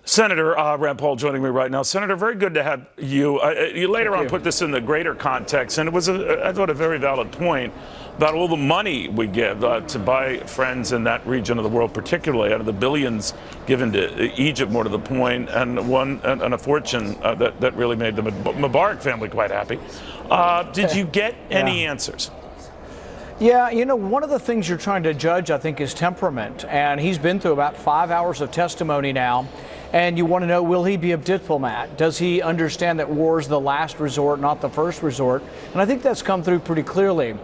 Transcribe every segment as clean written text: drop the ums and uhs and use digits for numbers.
Senator Rand Paul joining me right now. Senator, very good to have you. You later on put this in the greater context, and it was, I thought, a very valid point about all the money we give to buy friends in that region of the world, particularly out of the billions given to Egypt, more to the point, and a fortune that really made the Mubarak family quite happy. Did you get any answers? Yeah, you know, one of the things you're trying to judge, I think, is temperament. And he's been through about 5 hours of testimony now. And you want to know, will he be a diplomat? Does he understand that war is the last resort, not the first resort? And I think that's come through pretty clearly.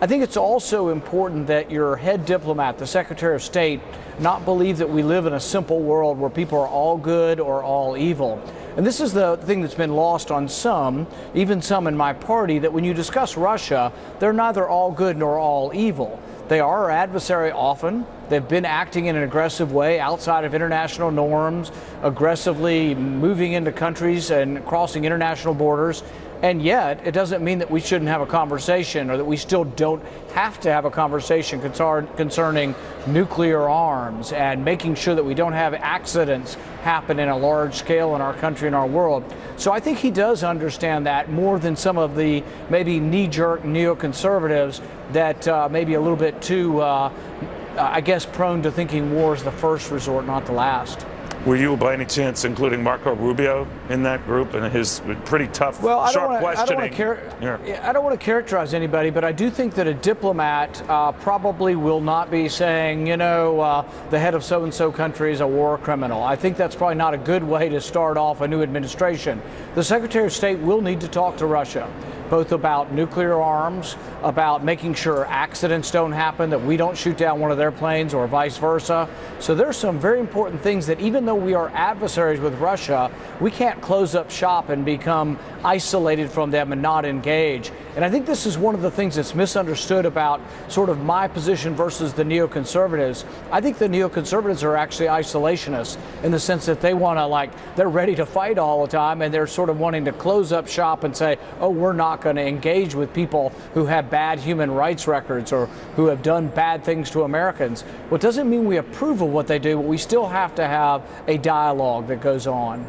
I think it's also important that your head diplomat, the Secretary of State, not believe that we live in a simple world where people are all good or all evil. And this is the thing that's been lost on some, even some in my party, that when you discuss Russia, they're neither all good nor all evil. They are our adversary often. They've been acting in an aggressive way outside of international norms, aggressively moving into countries and crossing international borders. And yet, it doesn't mean that we shouldn't have a conversation, or that we still don't have to have a conversation concerning nuclear arms and making sure that we don't have accidents happen in a large scale in our country and our world. So I think he does understand that more than some of the maybe knee-jerk neoconservatives that may be a little bit too, I guess, prone to thinking war is the first resort, not the last. Were you, by any chance, including Marco Rubio in that group and his pretty tough, sharp questioning? I don't want to characterize anybody, but I do think that a diplomat probably will not be saying, you know, the head of so-and-so country is a war criminal. I think that's probably not a good way to start off a new administration. The Secretary of State will need to talk to Russia, both about nuclear arms, about making sure accidents don't happen, that we don't shoot down one of their planes or vice versa. So there's some very important things that even though we are adversaries with Russia, we can't close up shop and become isolated from them and not engage. And I think this is one of the things that's misunderstood about sort of my position versus the neoconservatives. I think the neoconservatives are actually isolationists in the sense that they want to, they're ready to fight all the time, and they're sort of wanting to close up shop and say, oh, we're not going to engage with people who have bad human rights records or who have done bad things to Americans. Well, it doesn't mean we approve of what they do, but we still have to have a dialogue that goes on.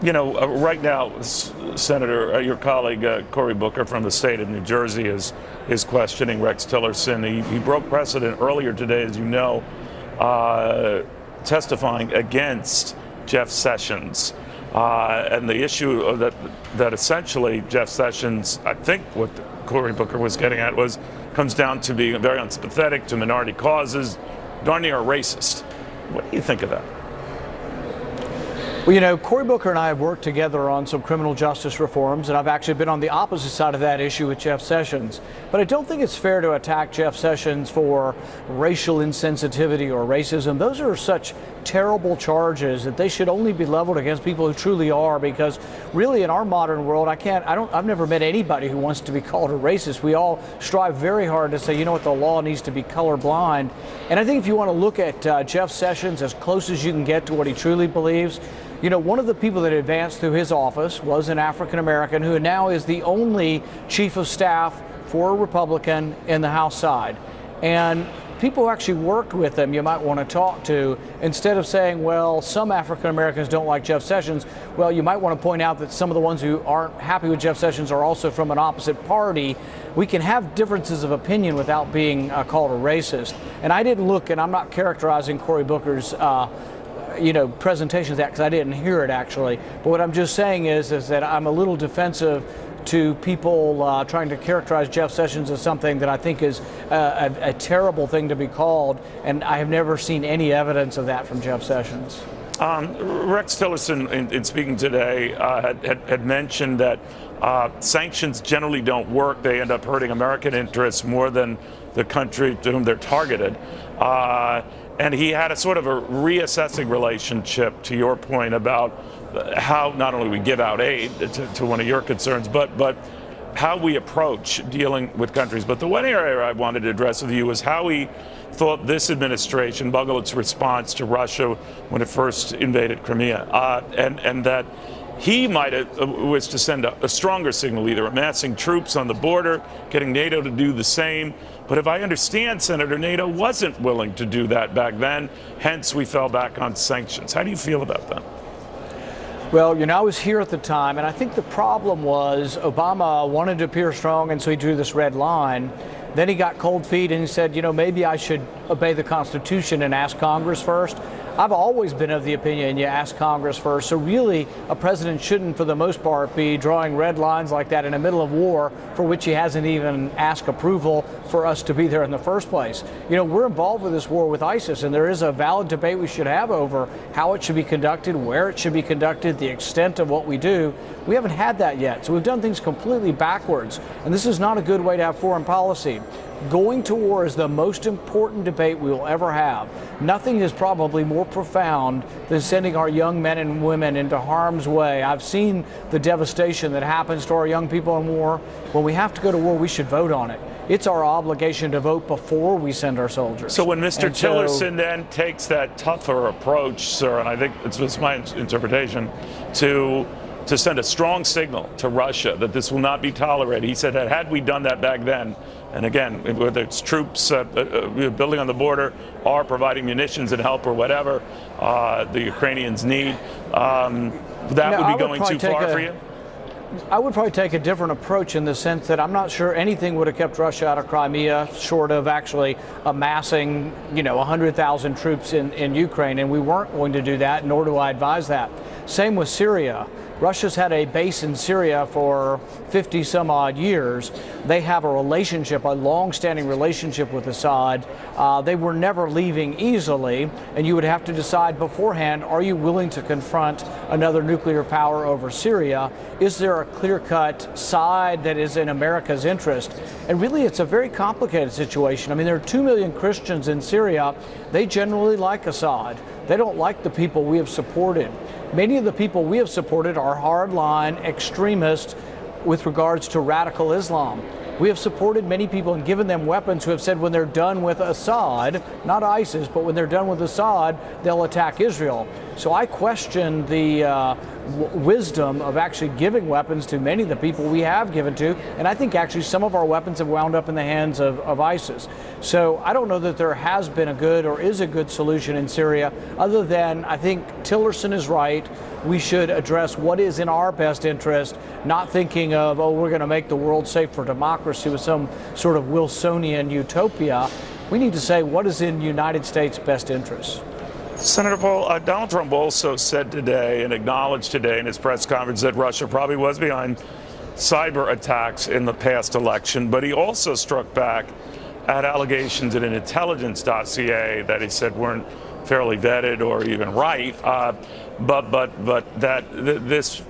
You know, right now, Senator, your colleague Cory Booker from the state of New Jersey is questioning Rex Tillerson. He broke precedent earlier today, as you know, testifying against Jeff Sessions. And the issue that essentially Jeff Sessions, I think what Cory Booker was getting at, comes down to being very unsympathetic to minority causes, darn near a racist. What do you think of that? Well, you know, Cory Booker and I have worked together on some criminal justice reforms, and I've actually been on the opposite side of that issue with Jeff Sessions. But I don't think it's fair to attack Jeff Sessions for racial insensitivity or racism. Those are such terrible charges that they should only be leveled against people who truly are, because really in our modern world, I've never met anybody who wants to be called a racist. We all strive very hard to say, you know what, the law needs to be colorblind. And I think if you want to look at Jeff Sessions as close as you can get to what he truly believes, you know, one of the people that advanced through his office was an African American who now is the only chief of staff for a Republican in the House side. And people who actually worked with him you might want to talk to, instead of saying, well, some African Americans don't like Jeff Sessions. Well, you might want to point out that some of the ones who aren't happy with Jeff Sessions are also from an opposite party. We can have differences of opinion without being called a racist. And I didn't look, and I'm not characterizing Cory Booker's presentation of that because I didn't hear it actually. But what I'm just saying is that I'm a little defensive to people trying to characterize Jeff Sessions as something that I think is a terrible thing to be called, and I have never seen any evidence of that from Jeff Sessions. Rex Tillerson, in speaking today, had mentioned that sanctions generally don't work. They end up hurting American interests more than the country to whom they're targeted. And he had a sort of a reassessing relationship, to your point, about how not only we give out aid to one of your concerns, but how we approach dealing with countries. But the one area I wanted to address with you was how he thought this administration bungled its response to Russia when it first invaded Crimea, and that he might have wished to send a stronger signal, either amassing troops on the border, getting NATO to do the same, But if I understand, Senator, NATO wasn't willing to do that back then, hence we fell back on sanctions. How do you feel about that? Well, I was here at the time, and I think the problem was Obama wanted to appear strong, and so he drew this red line. Then he got cold feet and he said, maybe I should obey the Constitution and ask Congress first. I've always been of the opinion you ask Congress first. So really, a president shouldn't, for the most part, be drawing red lines like that in the middle of war for which he hasn't even asked approval for us to be there in the first place. We're involved with this war with ISIS, and there is a valid debate we should have over how it should be conducted, where it should be conducted, the extent of what we do. We haven't had that yet. So we've done things completely backwards. And this is not a good way to have foreign policy. Going to war is the most important debate we will ever have. Nothing is probably more profound than sending our young men and women into harm's way. I've seen the devastation that happens to our young people in war. When we have to go to war, we should vote on it. It's our obligation to vote before we send our soldiers. So when Mr. Tillerson then takes that tougher approach, sir, and I think it's my interpretation, to send a strong signal to Russia that this will not be tolerated. He said that had we done that back then, and again, whether it's troops building on the border or providing munitions and help or whatever the Ukrainians need, that would be going too far for you? I would probably take a different approach in the sense that I'm not sure anything would have kept Russia out of Crimea short of actually amassing, 100,000 troops in Ukraine, and we weren't going to do that, nor do I advise that. Same with Syria. Russia's had a base in Syria for 50 some odd years. They have a relationship, a long-standing relationship with Assad. They were never leaving easily, and you would have to decide beforehand, are you willing to confront another nuclear power over Syria? Is there a clear-cut side that is in America's interest? And really, it's a very complicated situation. I mean, there are 2 million Christians in Syria. They generally like Assad. They don't like the people we have supported. Many of the people we have supported are hardline extremists with regards to radical Islam. We have supported many people and given them weapons who have said when they're done with Assad, not ISIS, but when they're done with Assad, they'll attack Israel. So I question the wisdom of actually giving weapons to many of the people we have given to, and I think actually some of our weapons have wound up in the hands of ISIS. So I don't know that there has been a good or is a good solution in Syria, other than I think Tillerson is right. We should address what is in our best interest, not thinking of, we're going to make the world safe for democracy with some sort of Wilsonian utopia. We need to say what is in United States' best interest. Senator Paul, Donald Trump also said today and acknowledged today in his press conference that Russia probably was behind cyber attacks in the past election, but he also struck back at allegations in an intelligence dossier that he said weren't fairly vetted or even right, but that this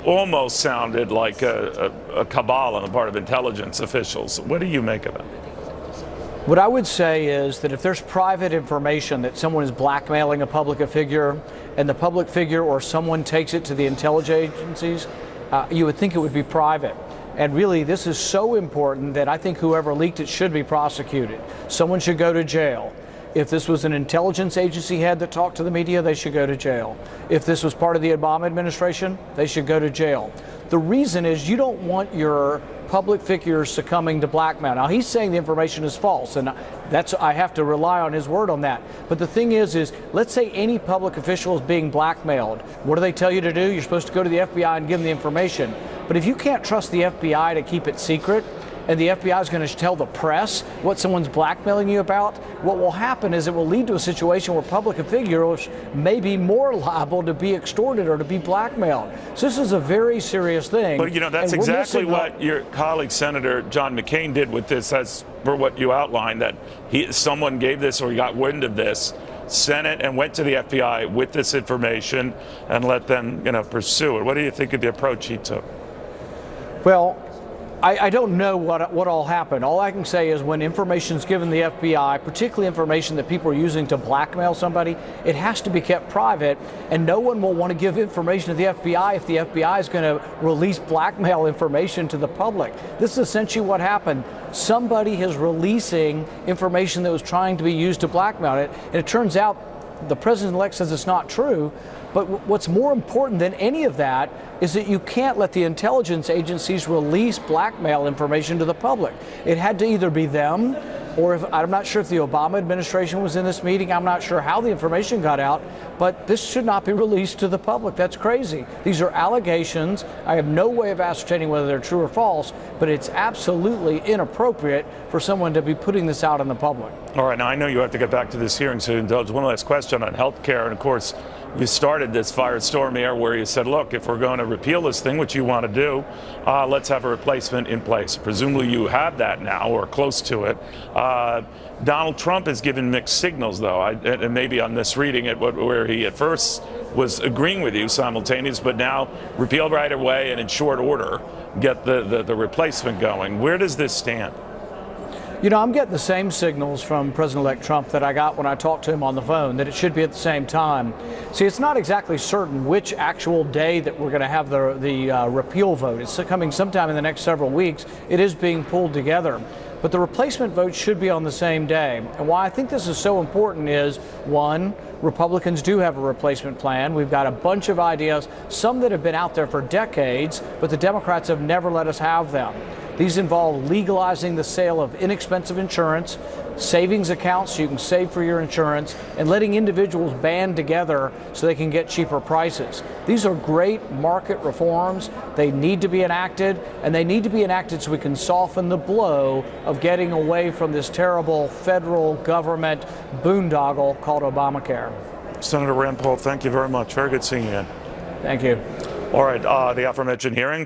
almost sounded like a cabal on the part of intelligence officials. What do you make of it? What I would say is that if there's private information that someone is blackmailing a public figure, and the public figure or someone takes it to the intelligence agencies, you would think it would be private. And really, this is so important that I think whoever leaked it should be prosecuted. Someone should go to jail. If this was an intelligence agency head that talked to the media, they should go to jail. If this was part of the Obama administration, they should go to jail. The reason is you don't want your public figures succumbing to blackmail. Now, he's saying the information is false, and I have to rely on his word on that. But the thing is let's say any public official is being blackmailed. What do they tell you to do? You're supposed to go to the FBI and give them the information. But if you can't trust the FBI to keep it secret, and the FBI is going to tell the press what someone's blackmailing you about, what will happen is it will lead to a situation where public figures may be more liable to be extorted or to be blackmailed. So this is a very serious thing. But that's exactly what your colleague Senator John McCain did with this, as for what you outlined, that someone gave this or he got wind of this, sent it and went to the FBI with this information and let them pursue it. What do you think of the approach he took? Well, I don't know what all happened. All I can say is when information is given the FBI, particularly information that people are using to blackmail somebody, it has to be kept private, and no one will want to give information to the FBI if the FBI is going to release blackmail information to the public. This is essentially what happened. Somebody is releasing information that was trying to be used to blackmail it, and it turns out the president-elect says it's not true. But what's more important than any of that is that you can't let the intelligence agencies release blackmail information to the public. It had to either be them, or I'm not sure if the Obama administration was in this meeting. I'm not sure how the information got out, but this should not be released to the public. That's crazy. These are allegations. I have no way of ascertaining whether they're true or false, but it's absolutely inappropriate for someone to be putting this out in the public. All right, now I know you have to get back to this hearing, so indulge one last question on health care. And of course, you started this firestorm here where you said, look, if we're going to repeal this thing, which you want to do, let's have a replacement in place. Presumably you have that now, or close to it. Donald Trump has given mixed signals, though, and maybe I'm misreading it, where he at first was agreeing with you simultaneous, but now repealed right away and in short order get the replacement going. Where does this stand? You know, I'm getting the same signals from President-elect Trump that I got when I talked to him on the phone, that it should be at the same time. See, it's not exactly certain which actual day that we're going to have the repeal vote. It's coming sometime in the next several weeks. It is being pulled together. But the replacement vote should be on the same day. And why I think this is so important is, one, Republicans do have a replacement plan. We've got a bunch of ideas, some that have been out there for decades, but the Democrats have never let us have them. These involve legalizing the sale of inexpensive insurance, savings accounts so you can save for your insurance, and letting individuals band together so they can get cheaper prices. These are great market reforms. They need to be enacted, and they need to be enacted so we can soften the blow of getting away from this terrible federal government boondoggle called Obamacare. Senator Rand Paul, thank you very much. Very good seeing you. Thank you. All right, the aforementioned hearing.